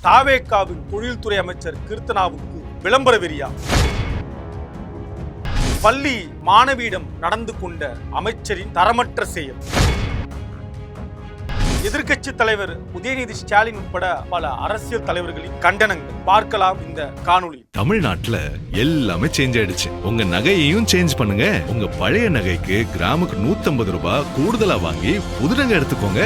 தாவேகாவின் தொழில்துறை அமைச்சர் கீர்த்தனாவுக்கு விளம்பர வெறியா? பள்ளி மாணவியிடம் நடந்து கொண்ட அமைச்சரின் தரமற்ற செயல். எதிர்க்கட்சி தலைவர் உதயநிதி ஸ்டாலின் உட்பட பல அரசியல் தலைவர்களின் கண்டனங்கள் பார்க்கலாம் இந்த காணொளி. தமிழ்நாட்டுல எல்லாமே சேஞ்ச் ஆயிடுச்சு. உங்க நகையையும் சேஞ்ச் பண்ணுங்க. உங்க பழைய நகைக்கு கிராமுக்கு 150 ரூபாய் கூடுதலா வாங்கி புது நகை எடுத்துக்கோங்க.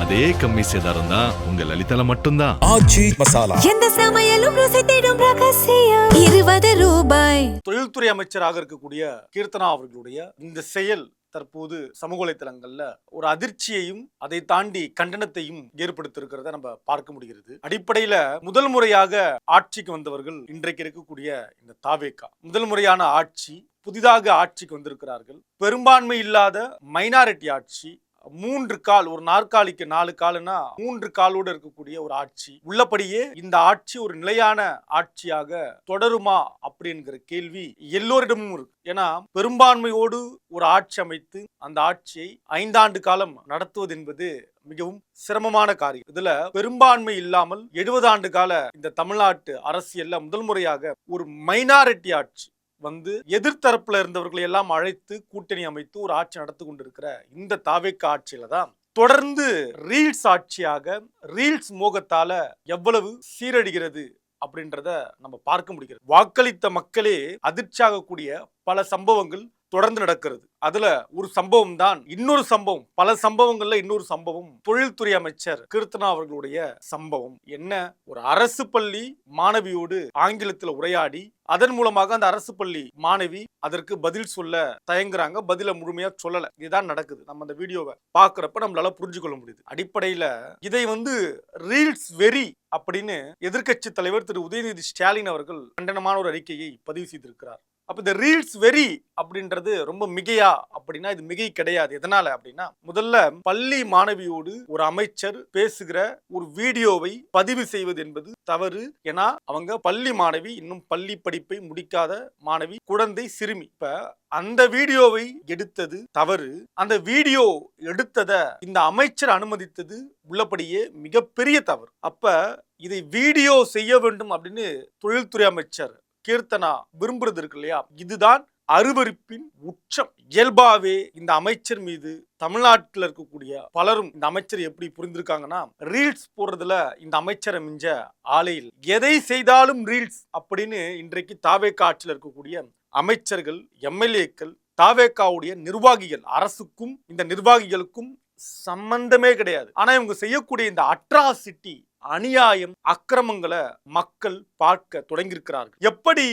அதே கம்மி சேதாரம் தான் உங்க லலிதால மட்டும்தான். ஆச்சி மசாலா. எந்த சமையலும் ருசி தேடும் ரகசியம் 20 ரூபாய். தொழில்துறை அமைச்சராக இருக்கக்கூடிய கீர்த்தனா அவர்களுடைய இந்த செயல் தற்போது சமூக வலைத்தளங்கள்ல ஒரு அதிர்ச்சியையும் அதை தாண்டி கண்டனத்தையும் ஏற்படுத்தியிருக்கிறத நம்ம பார்க்க முடிகிறது. அடிப்படையில முதல் முறையாக ஆட்சிக்கு வந்தவர்கள் இன்றைக்கு இருக்கக்கூடிய இந்த தாவேகா முதல் முறையான ஆட்சி, புதிதாக ஆட்சிக்கு வந்திருக்கிறார்கள். பெரும்பான்மை இல்லாத மைனாரிட்டி ஆட்சி, 3 கால், ஒரு நாற்காலிக்கு 4 காலுன்னா 3 காலோடு இருக்கக்கூடிய ஒரு ஆட்சி. உள்ளபடியே இந்த ஆட்சி ஒரு நிலையான ஆட்சியாக தொடருமா அப்படிங்கிற கேள்வி எல்லோரிடமும் இருக்கு. ஏன்னா பெரும்பான்மையோடு ஒரு ஆட்சி அமைத்து அந்த ஆட்சியை 5 ஆண்டு காலம் நடத்துவது என்பது மிகவும் சிரமமான காரியம். இதுல பெரும்பான்மை இல்லாமல் 70 ஆண்டு கால இந்த தமிழ்நாட்டு அரசியல்ல முதல் முறையாக ஒரு மைனாரிட்டி ஆட்சி வந்து எதிர்த்தரப்புல இருந்தவர்களை எல்லாம் அழைத்து கூட்டணி அமைத்து ஒரு ஆட்சி நடத்தி கொண்டிருக்கிற இந்த தாவேகா ஆட்சியில தான் தொடர்ந்து ரீல்ஸ் ஆட்சியாக ரீல்ஸ் மோகத்தால எவ்வளவு சீரடிகிறது அப்படின்றத நம்ம பார்க்க முடிகிறது. வாக்களித்த மக்களே அதிர்ச்சியாகக்கூடிய பல சம்பவங்கள் தொடர்ந்து நடக்கிறது. அதுல ஒரு சம்பவம் தான் இன்னொரு சம்பவம், பல சம்பவங்கள்ல இன்னொரு சம்பவம் தொழில்துறை அமைச்சர் கீர்த்தனா அவர்களுடைய சம்பவம். என்ன, ஒரு அரசு பள்ளி மாணவியோடு ஆங்கிலத்தில் உரையாடி அதன் மூலமாக அந்த அரசு பள்ளி மாணவி அதற்கு பதில் சொல்ல தயங்குறாங்க, பதில முழுமையா சொல்லல. இதுதான் நடக்குது. நம்ம அந்த வீடியோவை பாக்குறப்ப நம்மளால புரிஞ்சு கொள்ள முடியுது. அடிப்படையில இதை ரீல்ஸ் வெறி அப்படின்னு எதிர்க்கட்சி தலைவர் திரு உதயநிதி ஸ்டாலின் அவர்கள் கண்டனமான ஒரு அறிக்கையை பதிவு செய்திருக்கிறார். அப்ப இந்த ரீல்ஸ் வெரி அப்படின்றது ரொம்ப மிகையா அப்படின்னா இது மிகை கிடையாது. எதனால அப்படின்னா, முதல்ல பள்ளி மாணவியோடு ஒரு அமைச்சர் பேசுகிற ஒரு வீடியோவை பதிவு செய்வது என்பது தவறு. ஏன்னா அவங்க பள்ளி மாணவி, இன்னும் பள்ளி படிப்பை முடிக்காத மாணவி, குழந்தை, சிறுமி. இப்ப அந்த வீடியோவை எடுத்தது தவறு. அந்த வீடியோ எடுத்தத இந்த அமைச்சர் அனுமதித்தது உள்ளபடியே மிகப்பெரிய தவறு. அப்ப இதை வீடியோ செய்ய வேண்டும் அப்படின்னு தொழில்துறை அமைச்சர் கீர்த்தனா விரும்புறது இருக்கு இல்லையா, இதுதான் அருவருப்பின் உச்சம். இயல்பாவே இந்த அமைச்சர் மீது தமிழ்நாட்டில் இருக்கக்கூடிய பலரும் இந்த அமைச்சர் எப்படி புரிந்திருக்காங்கன்னா, ரீல்ஸ் போடுறதுல இந்த அமைச்சரை மிஞ்ச ஆளே இல்லை, எதை செய்தாலும் ரீல்ஸ் அப்படின்னு இன்றைக்கு தாவேகா ஆட்சியில் இருக்கக்கூடிய அமைச்சர்கள், எம்எல்ஏக்கள், தாவேகாவுடைய நிர்வாகிகள், அரசுக்கும் இந்த நிர்வாகிகளுக்கும் சம்பந்தமே கிடையாது. ஆனா இவங்க செய்யக்கூடிய இந்த அட்ராசிட்டி, அநியாயம், அக்கிரமங்களை மக்கள் பார்க்க தொடங்கியிருக்கிறார்கள். எப்படி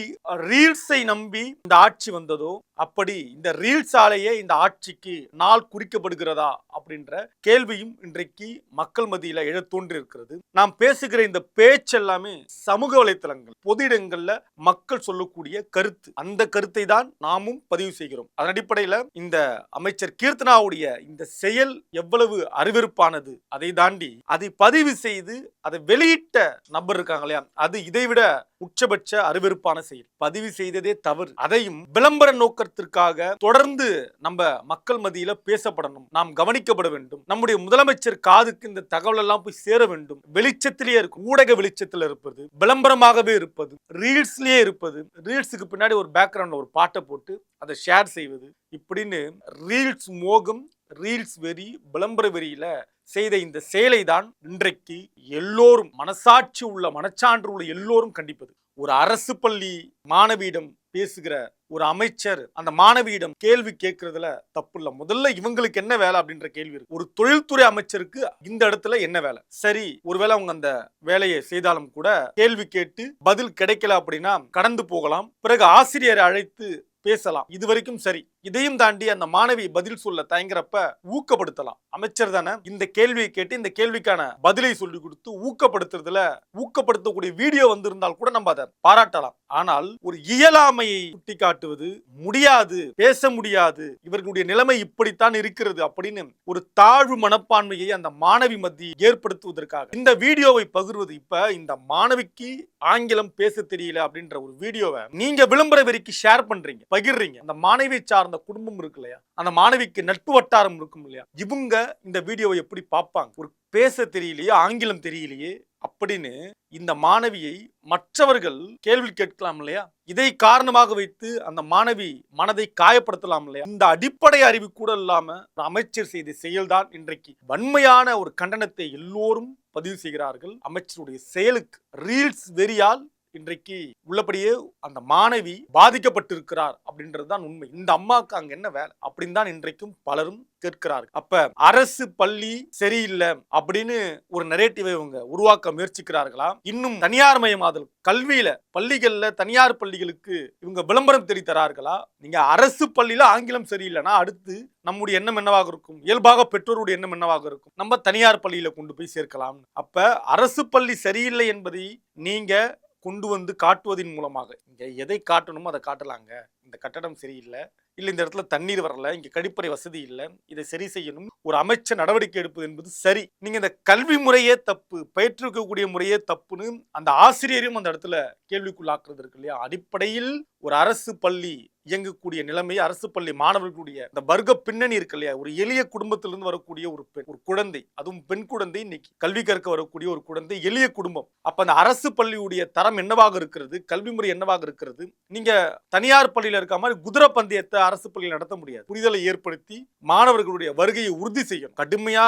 ரீல்ஸை நம்பி இந்த ஆட்சி வந்ததோ அப்படி இந்த ரீல்ஸாலேயே இந்த ஆட்சிக்கு நாள் குறிக்கப்படுகிறதா அப்படின்ற கேள்வியும் இன்றைக்கு மக்கள் மத்தியில எழ தோன்றியிருக்கிறது. நாம் பேசுகிற இந்த பேச்செல்லாமே சமூக வலைத்தளங்கள், பொது இடங்கள்ல மக்கள் சொல்லக்கூடிய கருத்து. அந்த கருத்தை தான் நாமும் பதிவு செய்கிறோம். அதன் அடிப்படையில இந்த அமைச்சர் கீர்த்தனாவுடைய இந்த செயல் எவ்வளவு அருவருப்பானது, அதை தாண்டி அதை பதிவு செய்து அதை வெளியிட்ட நபர் இருக்காங்க இல்லையா, அது இதைவிட உச்சபட்ச அருவருப்பான செயல். பதிவு செய்ததே தவறு. அதையும் விளம்பர நோக்கத்திற்காக தொடர்ந்து நம்ம மக்கள் மத்தியில பேசப்படணும், நாம் கவனிக்கப்பட வேண்டும், நம்முடைய முதலமைச்சர் காதுக்கு இந்த தகவல் எல்லாம் போய் சேர வேண்டும். வெளிச்சத்திலேயே இருக்கும், ஊடக வெளிச்சத்தில் இருப்பது, விளம்பரமாகவே இருப்பது, ரீல்ஸ்லயே இருப்பது, ரீல்ஸுக்கு பின்னாடி ஒரு பேக்ரவுண்ட்ல ஒரு பாட்டை போட்டு அதை ஷேர் செய்வது, இப்படின்னு ரீல்ஸ் மோகம், ரீல்ஸ் வெறி, விளம்பர வெறியில செய்த இந்த செயலை தான் இன்றைக்கு எல்லோரும், மனசாட்சி உள்ள, மனச்சான்று உள்ள எல்லோரும் கண்டிப்பது. ஒரு அரசு பள்ளி மாணவியிடம் பேசுகிற ஒரு அமைச்சர் அந்த மாணவியிடம் கேள்வி கேட்கறதுல தப்பு இல்ல. முதல்ல இவங்களுக்கு என்ன வேலை அப்படின்ற கேள்வி இருக்கு. ஒரு தொழில்துறை அமைச்சருக்கு இந்த இடத்துல என்ன வேலை? சரி, ஒருவேளை அவங்க அந்த வேலையை செய்தாலும் கூட கேள்வி கேட்டு பதில் கிடைக்கல அப்படின்னா கடந்து போகலாம், பிறகு ஆசிரியரை அழைத்து பேசலாம், இது வரைக்கும் சரி. இதையும் தாண்டி அந்த மாணவி பதில் சொல்ல தயங்குறப்ப ஊக்கப்படுத்தலாம். அமைச்சர் தானே, இந்த கேள்வியை கேட்டு இந்த கேள்விக்கான பதிலை சொல்லி கொடுத்து ஊக்கப்படுத்துறதுல ஊக்கப்படுத்தக்கூடிய வீடியோ வந்திருந்தால் கூட நம்ம அதை பாராட்டலாம். ஆனால் ஒரு இயலாமையை சுட்டி காட்டுவது முடியாது, பேச முடியாது, இவர்களுடைய நிலைமை இப்படித்தான் இருக்கிறது அப்படின்னு ஒரு தாழ்வு மனப்பான்மையை அந்த மாணவி மத்தியில் ஏற்படுத்துவதற்காக இந்த வீடியோவை பகிர்வது. இப்ப இந்த மாணவிக்கு ஆங்கிலம் பேச தெரியல அப்படின்ற ஒரு வீடியோவை நீங்க விளம்பர வெறிக்கு ஷேர் பண்றீங்க, பகிர்றீங்க. அந்த மாணவியை சார்ந்த குடும்பம் இருக்கு இல்லையா, அந்த மாணவிக்கு நட்பு வட்டாரம் இருக்கும் இல்லையா, இவங்க இந்த வீடியோவை எப்படி பார்ப்பாங்க? ஒரு பேச தெரியலையே, ஆங்கிலம் தெரியலையே அப்படின்னு இந்த மாணவியை மற்றவர்கள் கேள்வி கேட்கலாம் இல்லையா? இதை காரணமாக வைத்து அந்த மாணவி மனதை காயப்படுத்தலாம் இல்லையா? இந்த அடிப்படை அறிவு கூட இல்லாம அமைச்சர் செய்த செயல்தான் இன்றைக்கு வன்மையான ஒரு கண்டனத்தை எல்லோரும் பதிவு செய்கிறார்கள். அமைச்சருடைய செயலுக்கு ரீல்ஸ் வெறியால் இன்றைக்கு உள்ளபடியே அந்த மாணவி பாதிக்கப்பட்டிருக்கிறார் அப்படின்றதுதான் உண்மை. இந்த அம்மாவுக்கு அங்க என்ன வேலை அப்படின்னு தான் இன்றைக்கும் பலரும் கேட்கிறார்கள். அப்ப அரசு பள்ளி சரியில்லை அப்படின்னு ஒரு நரேட்டிவை இவங்க உருவாக்க முயற்சிக்கிறார்களா? இன்னும் தனியார் மயமாதல் கல்வியில பள்ளிகள்ல தனியார் பள்ளிகளுக்கு இவங்க விளம்பரம் தேடி தரார்களா? நீங்க அரசு பள்ளியில ஆங்கிலம் சரியில்லைன்னா அடுத்து நம்முடைய எண்ணம் என்னவாக இருக்கும்? இயல்பாக பெற்றோருடைய எண்ணம் என்னவாக இருக்கும்? நம்ம தனியார் பள்ளியில கொண்டு போய் சேர்க்கலாம். அப்ப அரசு பள்ளி சரியில்லை என்பதை நீங்க கொண்டு வந்து காட்டுவதன் மூலமாக இங்க எதை காட்டணுமோ அதை காட்டலாங்க. இந்த கட்டடம் சரியில்லை, இல்லை இந்த இடத்துல தண்ணீர் வரல, இங்க கழிப்பறை வசதி இல்லை, இதை சரி செய்யணும், ஒரு அமைச்சர் நடவடிக்கை எடுப்பது என்பது சரி. நீங்க இந்த கல்வி முறையே தப்பு, பயிற்றுவிக்கக்கூடிய முறையே தப்புன்னு அந்த ஆசிரியரையும் அந்த இடத்துல கேள்விக்குள்ளாக்குறது இருக்கு இல்லையா? அடிப்படையில் ஒரு அரசு பள்ளி இயங்கக்கூடிய நிலைமை, அரசு பள்ளி மாணவர்களுடைய இந்த வர்க்க பின்னணி இருக்கு இல்லையா? ஒரு எளிய குடும்பத்திலிருந்து வரக்கூடிய ஒரு பெண், ஒரு குழந்தை, அதுவும் பெண் குழந்தை, இன்னைக்கு கல்வி கற்க வரக்கூடிய ஒரு குழந்தை, எளிய குடும்பம். அப்ப அந்த அரசு பள்ளியுடைய தரம் என்னவாக இருக்கிறது, கல்வி முறை என்னவாக இருக்கிறது? நீங்க தனியார் பள்ளியில இருக்க மாதிரி குதிரை பந்தயத்தை அரசு பள்ளியில் நடத்த முடியாது. புரிதலை ஏற்படுத்தி மாணவர்களுடைய வருகையை உறுதி செய்யும். கடுமையா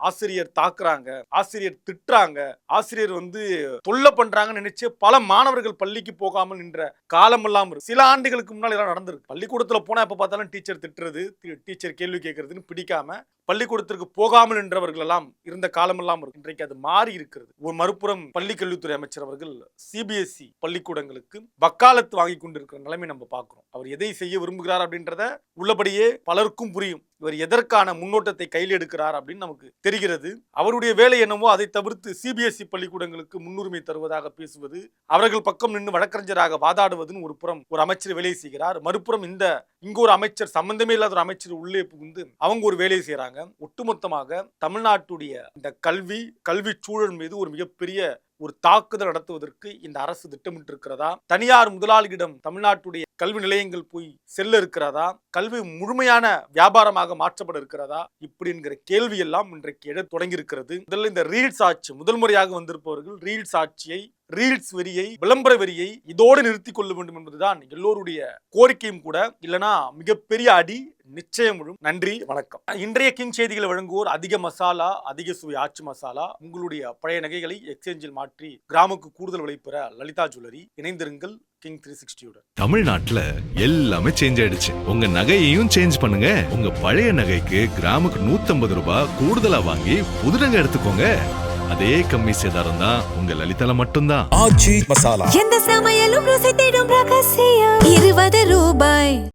ஆசிரியர் தாக்குறாங்க, ஆசிரியர் திட்டுறாங்க, ஆசிரியர் தொல்லை பண்றாங்கன்னு நினைச்சு பல மாணவர்கள் பள்ளிக்கு போகாமல் நின்ற காலமெல்லாம் இருக்கு. சில ஆண்டுகளுக்கு முன்னாடி எல்லாம் நடந்திருக்கு. பள்ளிக்கூடத்துல போனா எப்ப பார்த்தாலும் டீச்சர் திட்டுறது, டீச்சர் கேள்வி கேட்கறதுன்னு பிடிக்காம பள்ளிக்கூடத்திற்கு போகாமல் நின்றவர்கள் எல்லாம் இருந்த காலமெல்லாம் இருக்கு. இன்றைக்கு அது மாறி இருக்கிறது. ஒரு மறுபுறம் பள்ளி கல்வித்துறை அமைச்சர் அவர்கள் சிபிஎஸ்இ பள்ளிக்கூடங்களுக்கு வக்காலத்து வாங்கி கொண்டிருக்கிற நிலைமை நம்ம பார்க்கிறோம். அவர் எதை செய்ய விரும்புகிறார் அப்படின்றத உள்ளபடியே பலருக்கும் புரியும். இவர் எதற்கான முன்னோட்டத்தை கையில் எடுக்கிறார் அப்படின்னு நமக்கு தெரிகிறது. அவருடைய வேலை என்னவோ அதை தவிர்த்து சிபிஎஸ்இ பள்ளிக்கூடங்களுக்கு முன்னுரிமை தருவதாக பேசுவது, அவர்கள் பக்கம் நின்று வழக்கறிஞராக வாதாடுவதுன்னு ஒரு புறம் ஒரு அமைச்சர் வேலை செய்கிறார். மறுபுறம் இங்க ஒரு அமைச்சர், சம்பந்தமே இல்லாத ஒரு அமைச்சர் உள்ளே புகுந்து அவங்க ஒரு வேலையை செய்யறாங்க. ஒட்டுமொத்தமாக தமிழ்நாட்டுடைய இந்த கல்வி சூழல் மீது ஒரு மிகப்பெரிய ஒரு தாக்குதல் நடத்துவதற்கு இந்த அரசு திட்டமிட்டு இருக்கிறதா? தனியார் முதலாளியிடம் தமிழ்நாட்டுடைய கல்வி நிலையங்கள் போய் செல்ல இருக்கிறதா? கல்வி முழுமையான வியாபாரமாக மாற்றப்பட இருக்கிறதா? இப்படிங்கிற கேள்வி எல்லாம் இன்றைக்கு எழ தொடங்கி இருக்கிறது. முதல்ல இந்த ரீல்ஸ் ஆட்சி, முதல் முறையாக வந்திருப்பவர்கள் ரீல்ஸ் ஆட்சியை, ரீல்ஸ் வெறியை, விளம்பர வெறியை இதோடு நிறுத்திக் கொள்ள வேண்டும் என்பதுதான் எல்லோருடைய கோரிக்கையும் கூட. இல்லைனா மிகப்பெரிய அடி நிச்சயம் விழும். நன்றி, வணக்கம். இன்றைய கிங் செய்திகளை வழங்குவோர் அதிக மசாலா, அதிக சுவை ஆச்சி மசாலா. உங்களுடைய பழைய நகைகளை எக்ஸ்சேஞ்சில் மாற்றி கிராமுக்கு கூடுதல் விலை பெற லலிதா ஜுவல்லரி. இணைந்திருங்கள் கிங் 360. தமிழ்நாட்டுல எல்லாமே சேஞ்ச் ஆயிடுச்சு. உங்க நகையையும் சேஞ்ச் பண்ணுங்க. உங்க பழைய நகைக்கு கிராமுக்கு 150 ரூபாய் கூடுதலா வாங்கி புது நகை எடுத்துக்கோங்க. அதே கம்மி சேதாரம் தான் உங்க லலிதால மட்டும்தான். எந்த சமையலும் ருசி தேடும் ரகசியம் 20 ரூபாய்.